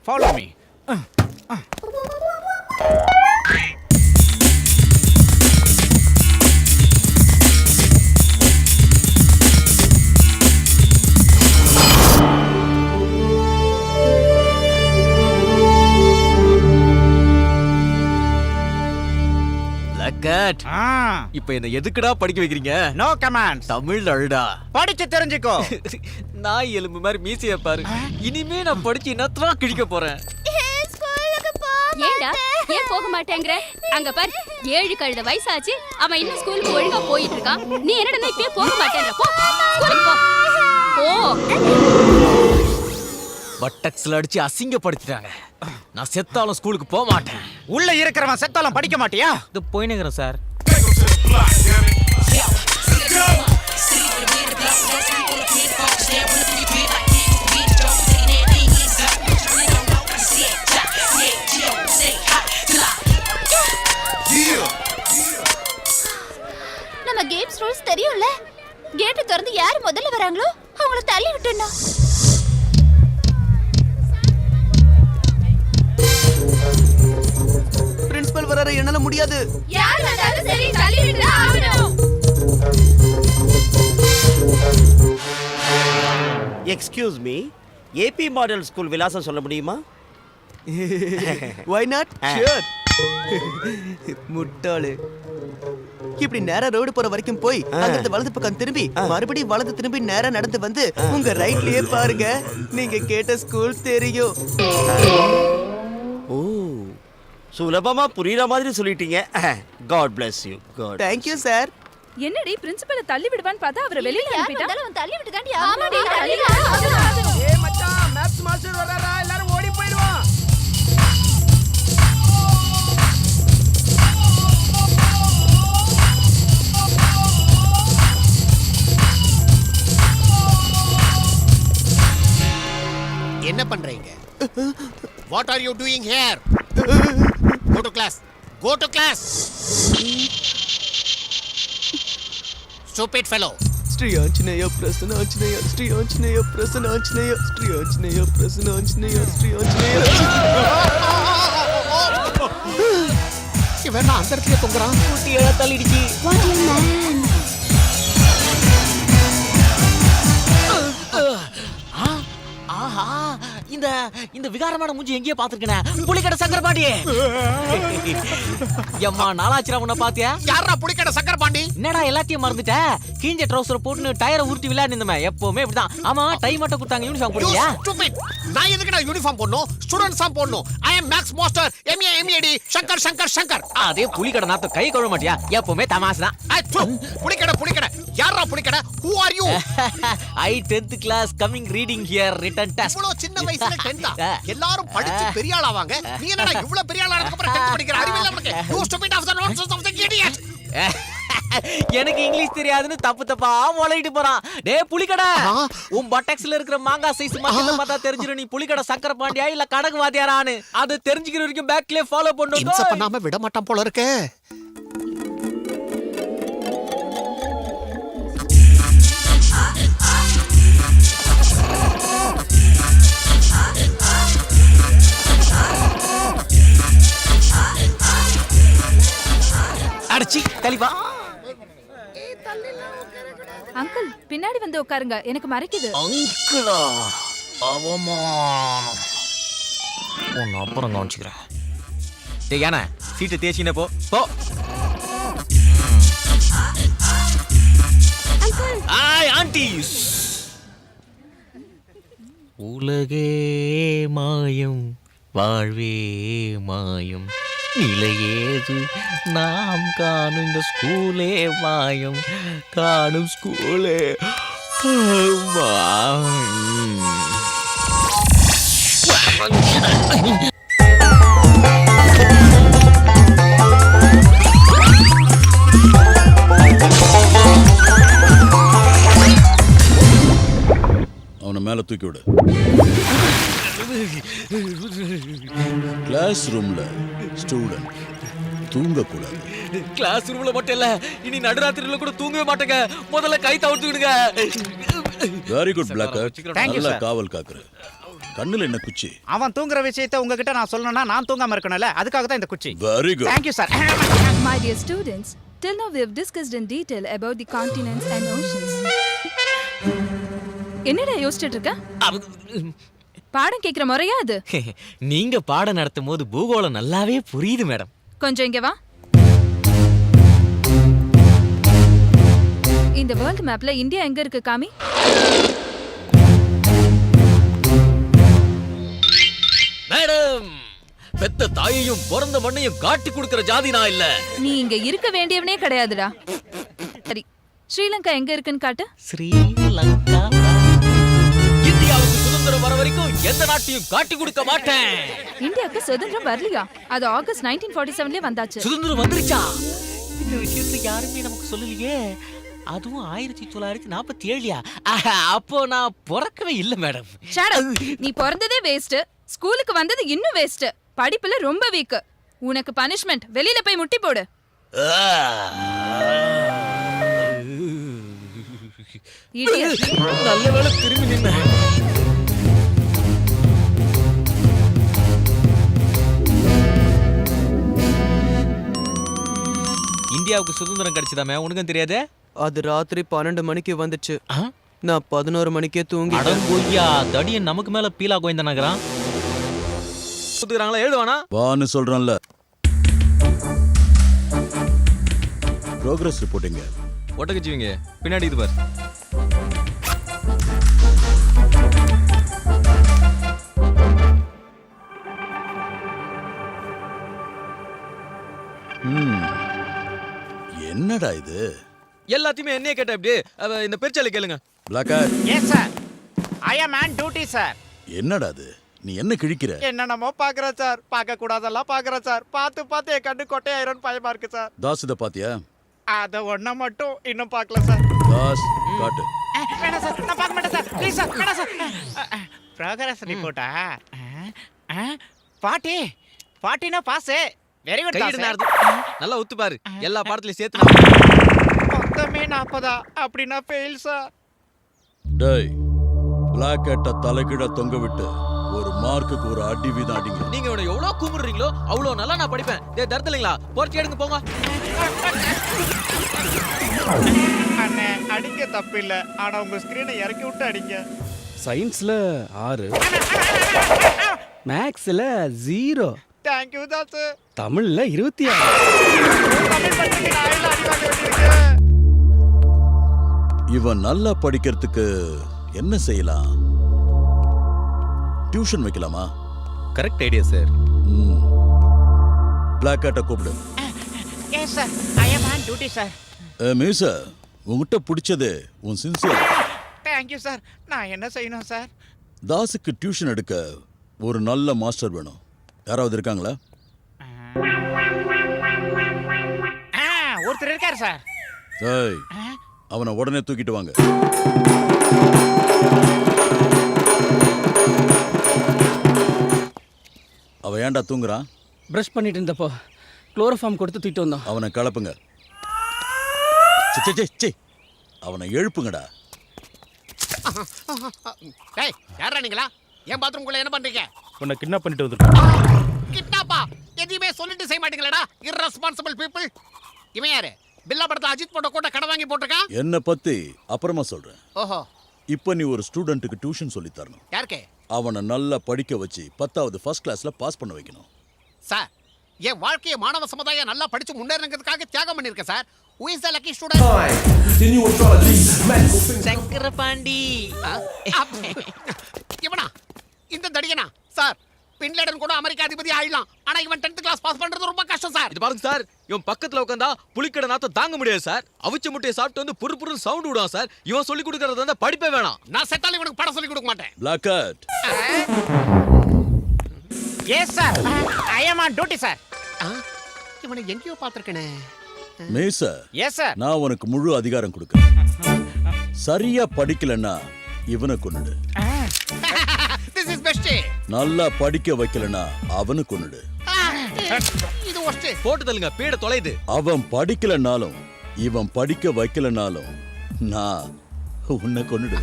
Follow me. இப்ப என்ன எதுக்குடா படிக்க வைக்கிறீங்க? No commands. தமிழ் அழுடா. படிச்சு தெரிஞ்சுக்கோ. நாய் எலும்பு மாதிரி மீசைய பாரு. இனிமே நான் படிச்சு என்னத்ரா கிழிக்க போறேன். ஏண்டா ஏன் போக மாட்டேங்கற? அங்க பாரு 7 கழுத வயசாச்சு அவன் இன்னும் ஸ்கூலுக்கு ஒழுங்கா போயிட்டு இருக்கான். நீ என்னடா இப்பவே போக மாட்டேங்கற? போ ஸ்கூலுக்கு போ. போ. பட்டக்ஸ்ல அடிச்சு அசிங்கப்படுத்திட்டாங்க. நான் செத்தாலும் ஸ்கூலுக்கு போக மாட்டேன். உள்ள இருக்கிறவன் செத்தாலும் படிக்க மாட்டியா? இது போயினேங்கறேன் சார். நம்ம கேம்ஸ் ரூல்ஸ் தெரியும்ல. கேட் திறந்து யார் முதல்ல வராங்களோ அவங்கள தள்ளி விட்டுறணும். பிரின்சிபல் வராரு, என்னால முடியாது. யார் வந்தாலும் சரி தள்ளி விட்டு ஆகணும். Excuse me, AP model school விலாசம் சொல்ல முடியுமா? Why not? Sure. முட்டாளு. இப்படி நேரா ரோடு போற வரைக்கும் போய் அங்கிருந்து வலது பக்கம் திரும்பி மறுபடியும் வலது திரும்பி நேரா நடந்து வந்து உங்க ரைட்லயே பாருங்க, நீங்க கேட்ட ஸ்கூல் தெரியும். ஓ, சுலபமா புரியுற மாதிரி சொல்லிட்டீங்க. God bless you. God. Thank you sir. என்னடி பிரின்சிபலை தள்ளி விடுவான்னு பார்த்தா அவரை வெளியில அனுப்பிட்டான். அவன் தள்ளி விட்டு தாண்டி ஆமாடி தள்ளி ஏய் மச்சான், மேத்ஸ் மாஸ்டர் வராரா, எல்லாரும் ஓடி போய்டுவோம். என்ன பண்றீங்க? What are you doing here? Go to class. Go to class. Stupid fellow. Sri Anjaneya Prasanna Anjaneya, Sri Anjaneya Prasanna Anjaneya, Sri Anjaneya Prasanna Anjaneya, Sri Anjaneya. இவன் அந்த இடத்துல தொங்குறான். குட்டியா தள்ளிடுச்சு. What you man? ஆஹா, இந்த விகாரமான மூஞ்சி எங்கேயே பாத்துருக்கேனே. புலிக்கடை சங்கரபாண்டி. எம்மா நாளாச்சிரா உன்னை பாத்தியா? யாரா புடிக்கட சக்கரபாண்டி? என்னடா எல்லாத்தையும் மறந்துட்ட? கீஞ்ச ட்ரவுசர் போட்டு டயரை உருட்டி விளையாடுனமே. எப்பவுமே இப்படிதான். ஆமா, டை மட்டும் கொடுத்தாங்க, யூனிஃபார்ம் போடுறியா? Stupid. நான் எதுக்குடா யூனிஃபார்ம் போடணும்? ஸ்டூடண்ட்ஸ் தான் போடணும். I am Max Master MED Shankar Shankar Shankar. அதே புலிக்கடை நாத்த கை கழுவ மாட்டியா? எப்பவுமே தமாசுதான். புடிக்கட யாரா புடிக்கட? Who are you? I 10th class coming reading here written test. இவ்வளவு சின்ன வயசுல 10th. எல்லாரும் படிச்சு பெரிய ஆள் ஆவாங்க. நீ என்னடா இவ்வளவு பெரிய ஆள் ஆனதுக்கு அப்புறம் 10th படிக்கிற அறிவு இல்ல உனக்கு? You stupid of the nonsense of the idiot. எனக்கு இங்கிலீஷ் தெரியாதுன்னு தப்பு தப்பா மொளையிட்டு போறான். டேய் புலிக்கடை, உன் பட்டக்ஸ்ல இருக்கிற மாங்காய் சைஸ் மட்டும் பார்த்தா தெரிஞ்சிரும் நீ புலிக்கடை சக்கர பாண்டியா இல்ல கணக்கு வாத்தியாரான்னு. அது தெரிஞ்சுக்கிற வரைக்கும் பேக்லயே ஃபாலோ பண்ணுங்க. இன்ச பண்ணாம விட மாட்டான் போல இருக்கு. அடிச்சி தலிவா. அங்கிள் பின்னாடி வந்து உட்காருங்க, எனக்கு மறைக்குது. அங்கிளா, அவமானம். உன்னை அப்புறம் கவனிச்சுக்கிறேன். டேய் யானை, சீட்டை தேய்ச்சினே போ போ. ஆய் ஆன்டிஸ். உலகே மாயம், வாழ்வே மாயம், நிலையேது நாம் காணும் இந்த ஸ்கூலே மாயம், காணும் ஸ்கூலே அவனை மேல தூக்கி விடு. கிளாஸ் ரூம்ல ஸ்டூடெண்ட் தூங்கக்கூடாது. கிளாஸ் ரூம்ல மட்டும் இல்ல, இனி நடுராத்திரில கூட தூங்கவே மாட்டேங்க. முதல்ல கை தவிர்த்துக்கிடுங்க. Very good black Thank you, நல்லா sir. காவல் காக்குற. கண்ணுல என்ன குச்சி? அவன் தூங்குற விஷயத்தை உங்ககிட்ட நான் சொல்லணும்னா நான் தூங்காம இருக்கணும்ல, அதுக்காக தான் இந்த குச்சி. Very good. Thank you sir. My dear students, till now we have discussed in detail about the continents and oceans. என்னடா யோசிச்சுட்டு இருக்க? பாடம் கேக்குற முறையா அது? நீங்க பாடம் நடத்தும் போது பூகோளம் நல்லாவே புரியுது மேடம். கொஞ்சம் இங்க வா. இந்த வேர்ல்ட் மேப்ல இந்தியா எங்க இருக்கு காமி? மேடம், பெத்த தாயையும் பிறந்த மண்ணையும் காட்டி கொடுக்கிற ஜாதி நான் இல்ல. நீ இங்க இருக்க வேண்டியவனே கிடையாதுடா. சரி, ஸ்ரீலங்கா எங்க இருக்குன்னு காட்டு. ஸ்ரீலங்கா. இந்தியாவுக்கு சுதந்திரம் வர வரைக்கும் எந்த நாட்டையும் காட்டி கொடுக்க மாட்டேன். இந்தியாவுக்கு சுதந்திரம் வரலையா? அது ஆகஸ்ட் 1947 வந்தாச்சு. சுதந்திரம் வந்துருச்சா? இந்த விஷயத்தை யாருமே நமக்கு சொல்லலையே. அதுவும் 1947. அப்போ நான் பிறக்கவே இல்ல மேடம். Shut up. நீ பிறந்ததே வேஸ்ட், ஸ்கூலுக்கு வந்தது இன்னும் வேஸ்ட், படிப்புல ரொம்ப வீக். உனக்கு பனிஷ்மெண்ட், வெளியில போய் முட்டி போடு. Idiot. நல்ல வேளை திரும்பி நின்ன. இந்தியாவுக்கு சுதந்திரம் கிடைச்சதாமே உனக்கும் தெரியாதே? அது ராத்திரி 12 மணிக்கு வந்துச்சு. ஆ? நான் 11 மணிக்கே தூங்கி. அடங்கொய்யா, தடியன் நமக்கு மேல பீலா கோயந்த நகரம். சுத்துறாங்களா, எழுதுவானா? வான்னு சொல்றேன்ல. ப்ரோக்ரஸ் ரிப்போர்ட்டிங்க. ஒட்டக்கச்சிவிங்க பின்னாடி இது பாரு. என்னடா இது? எல்லாத்தையுமே என்னைய கேட்ட எப்படி? இந்த பெருச்சாலி கேளுங்க. Black yes sir. I am on duty sir. என்னடா இது? நீ என்ன கிழிக்கிற? என்னென்னமோ பாக்குறேன் சார். பார்க்க கூடாதெல்லாம் பாக்குறேன் சார். பார்த்து என் கண்ணு கொட்டையாயிரும் பயமா இருக்கு சார். தாஸ் இத பாத்தியா? அத ஒண்ண மட்டும் இன்னும் பார்க்கல சார். தாஸ் காட்டு. வேணாம் சார், நான் பார்க்க மாட்டேன் சார். ப்ளீஸ் சார், வேணாம் சார். ப்ரோக்ரஸ் ரிப்போர்ட்டா? பாட்டினா பாஸ். வெரி குட் கையிடு சார். நாருது. நல்லா ஒத்து பாரு. எல்லா பாடத்திலயும் சேர்த்து மொத்தமே 40 அப்படினா ஃபெயில் சார். டேய், பிளாக் கேட்ட தலைகீழ தொங்க விட்டு ஒரு மார்க்குக்கு ஒரு அடி வீதம் அடிங்க. நீங்க இவனை எவ்வளவு கூமுறீங்களோ அவ்வளவு நல்லா நான் படிப்பேன். தரத்துலீங்களா? போர்த்தி எடுங்க போங்க. அண்ணே, அடிக்க தப்பு இல்ல. ஆனா உங்க ஸ்கிரீனை இறக்கி விட்டு அடிங்க. சயின்ஸ்ல 6, மேக்ஸ்ல 0, தேங்க் யூ தாஸ். தமிழ்ல 26. தமிழ் படிக்க நான் இல்ல அடி வாங்க வேண்டியிருக்கு. இவன் நல்லா படிக்கிறதுக்கு என்ன செய்யலாம்? டியூஷன் வைக்கலாமா? Correct idea sir. பிளாக் கேட்ட கூப்பிடு. Yes sir, I am on duty sir. மீச, உன்கிட்ட பிடிச்சது உன் சின்சியர். Thank you sir. நான் என்ன செய்யணும் சார்? தாஸுக்கு டியூஷன் எடுக்க ஒரு நல்ல மாஸ்டர் வேணும். யாராவது இருக்காங்களா? ஒருத்தர் இருக்காரு சார். ஏய், அவனை உடனே தூக்கிட்டு வாங்க. அவன் ஏன்டா தூங்குறான்? பிரஷ் பண்ணிட்டு இருந்தப்போ குளோரோஃபார்ம் கொடுத்து தூக்கிட்டு வந்தோம். அவனை கிளப்புங்க. அவனை எழுப்புங்கடா. டேய், யாரா நீங்களா? என் பாத்ரூம்குள்ள என்ன பண்றீங்க? உன்னை கிட்னாப் பண்ணிட்டு வந்துட்டோம். கிட்னாப்பா? எதையுமே சொல்லிட்டு செய்ய மாட்டீங்களா? irresponsible people. இவன் யாரு? பில்லா படத்துல அஜித் போட்ட கூட கடை வாங்கி போட்டிருக்கான். என்ன பத்தி அப்புறமா சொல்றேன். ஓஹோ. இப்ப நீ ஒரு ஸ்டூடெண்ட்டுக்கு டியூஷன் சொல்லி தரணும். யாருக்கு? அவனை நல்லா படிக்க வச்சு 10வது ஃபர்ஸ்ட் கிளாஸ்ல பாஸ் பண்ண வைக்கணும். சார், என் வாழ்க்கையை மாணவ சமுதாயம் நல்லா படிச்சு முன்னேறதுக்காக தியாகம் பண்ணிருக்கேன் sir. Who is the lucky student? Chakkarapandi. இவனா? இந்த தடியனா? சார், பின்லேடன் கூட அமெரிக்க அதிபதி ஆயிடலாம். ஆனா இவன் 10th கிளாஸ் பாஸ் பண்றது ரொம்ப கஷ்டம் சார். இது பாருங்க சார், இவன் பக்கத்துல உட்கார்ந்தா புளிக்கடை நாத்தம் தாங்க முடியாது சார். அவிச்ச முட்டையை சாப்பிட்டு வந்து புரு சவுண்ட் விடுவான் சார். இவன் சொல்லி கொடுக்கறது வந்து படிப்பே வேணாம். நான் செத்தாலும் இவனுக்கு படம் சொல்லி கொடுக்க மாட்டேன். Black cat. Yes sir, I am on duty sir. இவனை எங்கேயோ பார்த்திருக்கேனே. மேச, எஸ் சார். நான் உனக்கு முழு அதிகாரம் கொடுக்கிறேன். சரியா படிக்கலன்னா இவனை கொன்னுடு. This is best. நல்லா படிக்க வைக்கலனா அவனை கொன்னுடு. இது worst. போட்டு தள்ளுங்க, பீட தொலைது. அவன் படிக்கலனாலும் இவன் படிக்க வைக்கலனாலும் நான் உன்னை கொன்னுடு.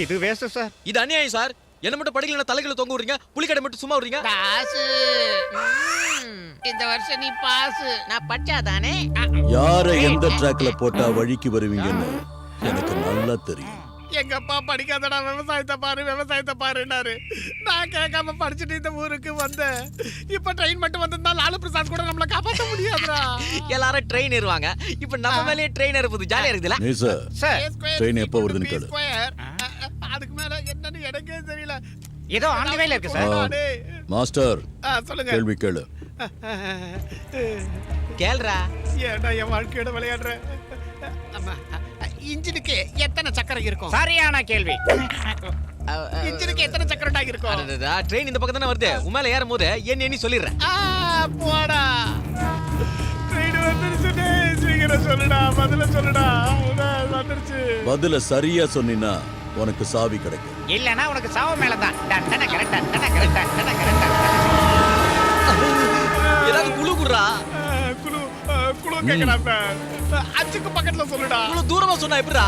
இது வேஸ்ட் சார். இது அநியாயம் சார். என்ன மட்டும் படிக்கலன்னா தலைகளை தொங்க விடுறீங்க, புலிக்கடை மட்டும் சும்மா விடுறீங்க. தாசு இந்த வருஷம் நீ பாஸ். நான் படிச்சாதானே. யாரை எந்த ட்ராக்ல போட்டா வழிக்கு வருவீங்கன்னு எனக்கு நல்லா தெரியும். எங்க அப்பா படிக்காதடா, விவசாயத்தை பாருன்னாரு. நான் கேட்காம படிச்சுட்டு இந்த ஊருக்கு வந்தேன். இப்ப ட்ரெயின் மட்டும் வந்திருந்தா லாலு பிரசாத் கூட நம்மள காப்பாற்ற முடியாதுடா. எல்லாரும் ட்ரெயின் ஏறுவாங்க, இப்ப நம்ம மேலேயே ட்ரெயின் ஏறுறது ஜாலியா இருக்குதுல்ல. சார் ட்ரெயின் எப்போ வருதுன்னு கேளு. அதுக்கு மேல என்னன்னு எனக்கே தெரியல. ஏதோ ஆன் வேல இருக்கு சார். மாஸ்டர் சொல்லுங்க. கேள்வி கேளு. கேள்றா. ஏன்டா என் வாழ்க்கையோட விளையாடுற? இன்ஜினுக்கு எத்தனை சக்கரம் இருக்கும்? சரியான கேள்வி. இன்ஜினுக்கு எத்தனை சக்கரம்டா இருக்கும்? ட்ரெயின் இந்த பக்கம் தானே வருது. உன் மேல ஏறும் போது எண்ணி சொல்லிடுறேன். போடா, ட்ரெயின் வந்துருச்சுடே. சீக்கிரம் சொல்லுடா, பதில சொல்லுடா. வந்துருச்சு. பதில சரியா சொன்னீன்னா உனக்கு சாவி கிடைக்கும். இல்லனா உனக்கு சாவு மேலதான். டன கரெக்ட். ஏதாவது குளு குடுறா. குழு கேக்குறாங்க. அச்சுக்கு பக்கத்துல சொல்லுடா. இவ்வளவு தூரமா சொன்னா எப்படிடா?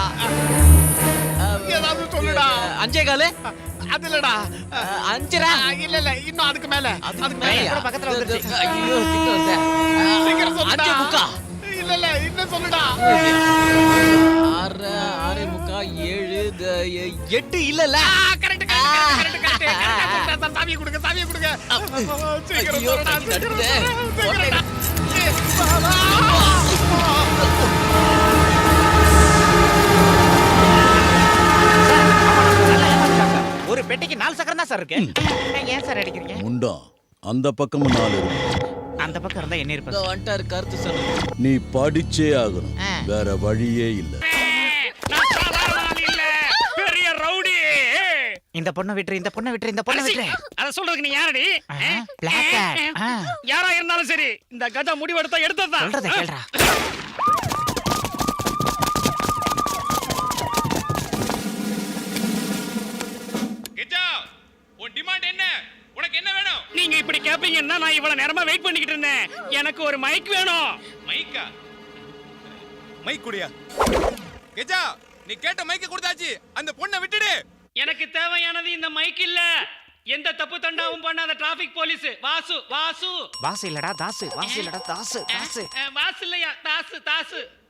ஏதாவது சொல்லுடா. 5:15. அது இல்லடா. 5:30. இல்ல இன்னும் அதுக்கு மேல. அதுக்கு மேல கூட பக்கத்துல வந்துருச்சு. ஐயோ கிட்ட வந்தே. சீக்கிரம் சொல்லுடா. 5:45. இல்ல இன்னும் சொல்லுடா. 6, 6:45, 7, 8 இல்லல. கரெக்ட். சாவியை கொடுங்க. சீக்கிரம் ஐயோ, சொல்லுடா. கை நடுக்குதே. ஒரு பெட்டிக்கு 4 சக்கரம் தான் சார் இருக்கு. ஏன் சார் அடிக்கிறீங்க? முண்டா அந்த பக்கமும் 4 இருக்கு. அந்த பக்கம் இருந்தா என்ன இருப்பா? வந்துட்டாரு கருத்து சொல்லு. நீ படிச்சே ஆகணும், வேற வழியே இல்ல. பெரிய ரவுடி. இந்த பொண்ணை விட்டுரு. அத சொல்றதுக்கு நீ யாரடி? Black cat. யாரா இருந்தாலும் சரி, இந்த கஜா முடிவெடுத்தா எடுத்ததான். சொல்றத கேளுடா. கஜா, உன் டிமாண்ட் என்ன? உனக்கு என்ன வேணும்? நீங்க இப்படி கேப்பீங்கன்னா நான் இவ்வளவு நேரமா வெயிட் பண்ணிக்கிட்டு இருந்தேன். எனக்கு ஒரு மைக் வேணும். மைக்கா? மைக் குடியா? கெஜா, நீ கேட்ட மைக்க கொடுத்தாச்சு. அந்த பொண்ணை விட்டுடு. எனக்கு தேவையானது இந்த மைக் இல்ல. எந்த தப்பு தண்டாவும் பண்ணாத டிராபிக் போலீஸ் வாசு. வாசு இல்லடா தாசு. வாசு இல்லையா, தாசு.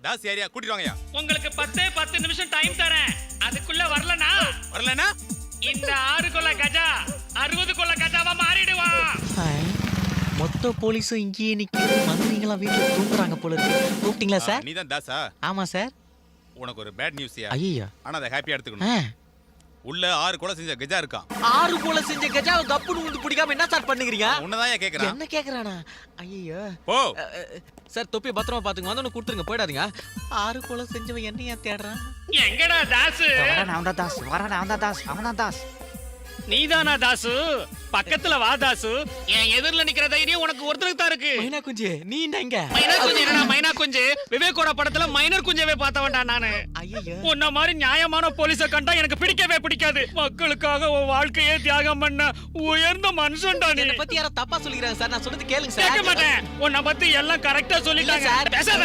தாஸ் யாரியா? கூட்டிட்டு வாங்கயா. உங்களுக்கு 10 நிமிஷம் டைம் தரேன். அதுக்குள்ள வரலனா இந்த 6 கொல்ல கஜா 60 கொல்ல கஜாவா மாறிடுவான். மொத்த போலீஸும் இங்கேயே நிக்குது. மந்திரிங்களா வீட்டுல தூங்குறாங்க போல இருக்கு. கூப்பிட்டீங்களா சார்? நீதான் தாஸா? ஆமா சார். உனக்கு ஒரு பேட் நியூஸ்யா. ஐயோ. ஆனா அதை ஹாப்பியா எடுத்துக்கணும். உள்ள 6 கொலை செஞ்ச கஜா இருக்கான். 6 கொலை செஞ்ச கஜாவை கப்புனு வந்து பிடிக்காம என்ன சார் பண்ணுகிறீங்க? உன்னதான் கேக்குறான். என்ன கேக்குறானா? ஐயோ. போ. சார் தொப்பி பத்திரமா பாத்துங்க. வந்து கொடுத்துருங்க, போயிடாதீங்க. 6 கொலை செஞ்சவன் என்னையா தேடுறான்? எங்கடா தாசு? அவன்தான் தாஸ். நீதானா தாசு? பக்கத்துல வா தாசு. என் எதிரில நிக்கிற தைரியம் உனக்கு ஒருத்தருக்கு தான் இருக்கு. மைனா குஞ்சு, நீ இங்க. மைனா குஞ்சு விவேக்கோட படத்துல மைனர் குஞ்சவே பார்த்தவன்டா நானு. ஐயோ. உன்ன மாதிரி நியாயமான போலீஸ கண்டா எனக்கு பிடிக்கவே பிடிக்காது. மக்களுக்காக உன் வாழ்க்கையே தியாகம் பண்ண உயர்ந்த மனுஷன்டா நீ. என்ன பத்தி யாரோ தப்பா சொல்லிக்கிறாங்க சார். நான் சொல்றது கேளுங்க கேட்க சார். மாட்டேன். உன்னை பத்தி எல்லாம் கரெக்டா சொல்லிட்டாங்க. இல்ல சார். பேசாத.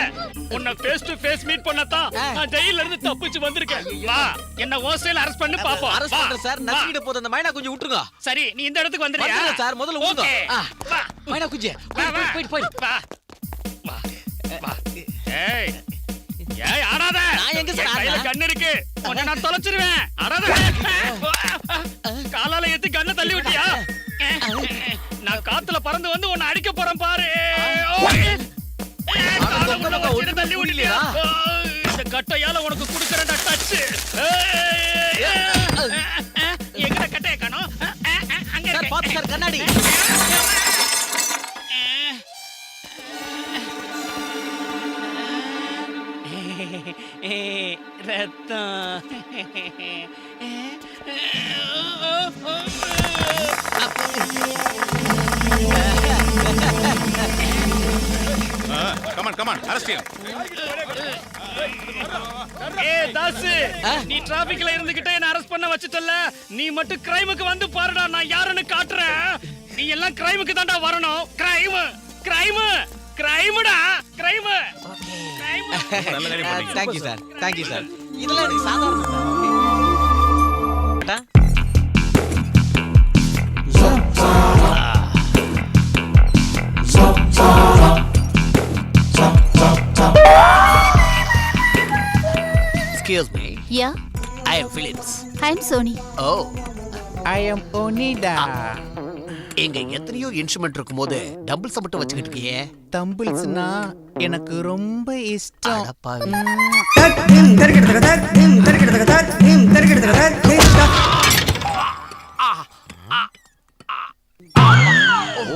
உன்னை ஃபேஸ் டு ஃபேஸ் மீட் பண்ணத்தான் நான் ஜெயில இருந்து தப்பிச்சு வந்திருக்கேன். வா, என்ன ஹோஸ்டல் அரெஸ்ட் பண்ணி பாப்போம். அரெஸ்ட் பண்ற சார். நசிக்கிட்ட போது அந்த மைனா குஞ்சு விட்டுருங்க. சரி, நீ இந்த இடத்துக்கு வந்துறியா? வந்துருங்க சார். முதல்ல விடுங்க. வா. மைனா குஞ்சு, போய். வா. ஏய் ஆடாத. நான் எங்க சார் கையில கண்ணு இருக்கு. உன்னை நான் தொலைச்சிருவேன். ஆடாத. காலால ஏத்தி கண்ணை தள்ளி விட்டியா? நான் காத்துல பறந்து வந்து உன்னை அடிக்க போறேன் பாரு. தள்ளி விடலையா? இந்த கட்டையால உனக்கு குடுக்கறேன்டா டச். எங்கடா கட்டைய காணோம்? அங்க சார் பாத்து சார் கண்ணாடி. ரத்தம். Come on, arrest him. ஏய் தாசு, நீ டிராபிக்ல இருந்துகிட்டே என்ன அரெஸ்ட் பண்ண வச்சிட்டல்ல. நீ மட்டும் கிரைமுக்கு வந்து பாருடா, நான் யாருன்னு காட்டுறேன். நீ எல்லாம் கிரைமுக்கு தான்டா வரணும். கிரைம்டா. Thank you sir. இதெல்லாம் எனக்கு சாதாரணம் sir. Excuse me, yeah I am Philips. I am Sony. Oh, I am Onida. இங்க எத்தனையோ இன்ஸ்ட்ருமெண்ட் இருக்கும்போது டம்பிள்ஸ் மட்டும் வச்சுக்கிட்டு இருக்கியே. தம்பிள்ஸ்னா எனக்கு ரொம்ப இஷ்டம். அடப்பாவி.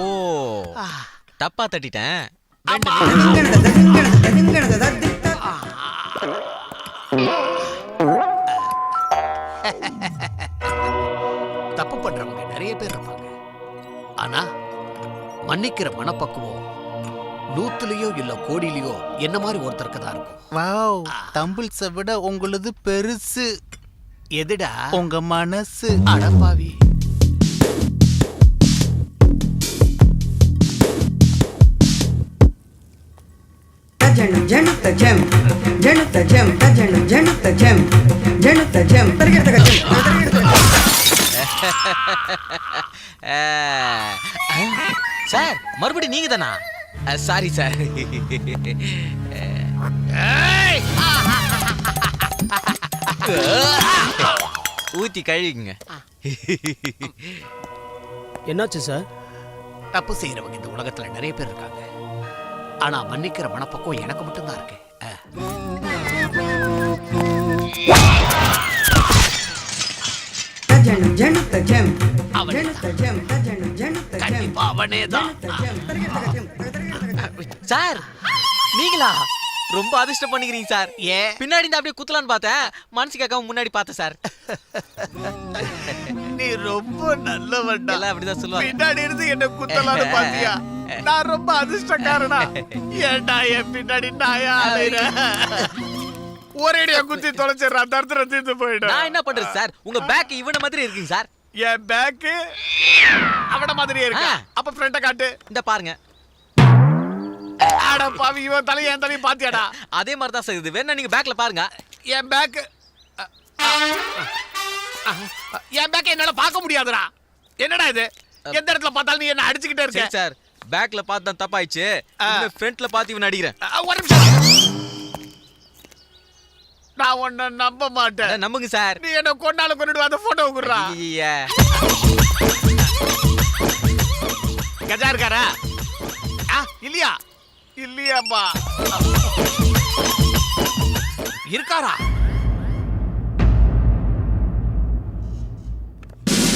ஓ தப்பா தட்டிட்டேன். தப்பு பண்றவங்க நிறைய பேர் இருப்பாங்க. ஆனா மன்னிக்கிற மனப்பக்குவம் 100லயோ இல்ல கோடியிலயோ என்ன மாதிரி ஒருத்தருக்கு தான் இருக்கும். வாவ், தம்பிள்ஸை விட உங்களுது பெருசு. எதுடா? உங்க மனசு. அடப்பாவி. சார் மறுபடியும் நீங்க தானா? Sorry sir. ஊத்தி கழுவிங்க. என்னாச்சு சார்? தப்பு செய்யறவங்க இந்த உலகத்துல நிறைய பேர் இருக்காங்க. ஆனா மன்னிக்கிற மனப்பக்குவம் எனக்கு மட்டும்தான் இருக்கு. கண்டிப்பா அவனேதான். சார் நீங்களா? ரொம்ப அதிர்ஷ்டம் பண்ணிக்கிறீங்க சார். ஏன்? பின்னாடி இருந்து அப்படியே குத்தலான்னு பார்த்தேன், மனசு கேட்காம முன்னாடி பார்த்தேன் சார். நீ ரொம்ப நல்லவன்டா. எல்லாம் அப்படிதான் சொல்லுவாங்க. பின்னாடி இருந்து என்ன குத்தலான்னு பாத்தியா? நான் ரொம்ப அதிர்ஷ்டக்காரனா? ஏன்டா என் பின்னாடி நாயா அலையுற? ஒரேடியா குத்தி தொலைச்சிடுறா, தர்த்தர தீர்த்து போயிடும். நான் என்ன பண்றது சார்? உங்க பேக் இவன மாதிரி இருக்குங்க சார். என் பேக் அவன மாதிரியே இருக்கு. அப்ப ஃப்ரண்ட காட்டு. இந்த பாருங்க. அட பாவி, இவன் தலை என் தலையை பாத்தியாடா? அதே மாதிரி தான் சார் இது. வேணா நீங்க பேக்ல பாருங்க. என் பேக் என்னால பார்க்க முடியாதுடா. என்னடா இது? எந்த இடத்துல பார்த்தாலும் நீ என்ன அடிச்சுக்கிட்டே இருக்க. சரி சார், பேக்ல பார்த்து தான் தப்பாயிடுச்சு. ஃப்ரண்ட்ல பார்த்து இவன் அடிக்கிறேன். ஒரு நிமிஷம். நான் உன்னை நம்ப மாட்டேன். நம்புங்க சார். நீ என்ன கொண்டாலும் கொண்டுட்டு அந்த போட்டோ குடுறா. கஜா இருக்காரா? இல்லையா? இல்லையாப்பா. இருக்காரா?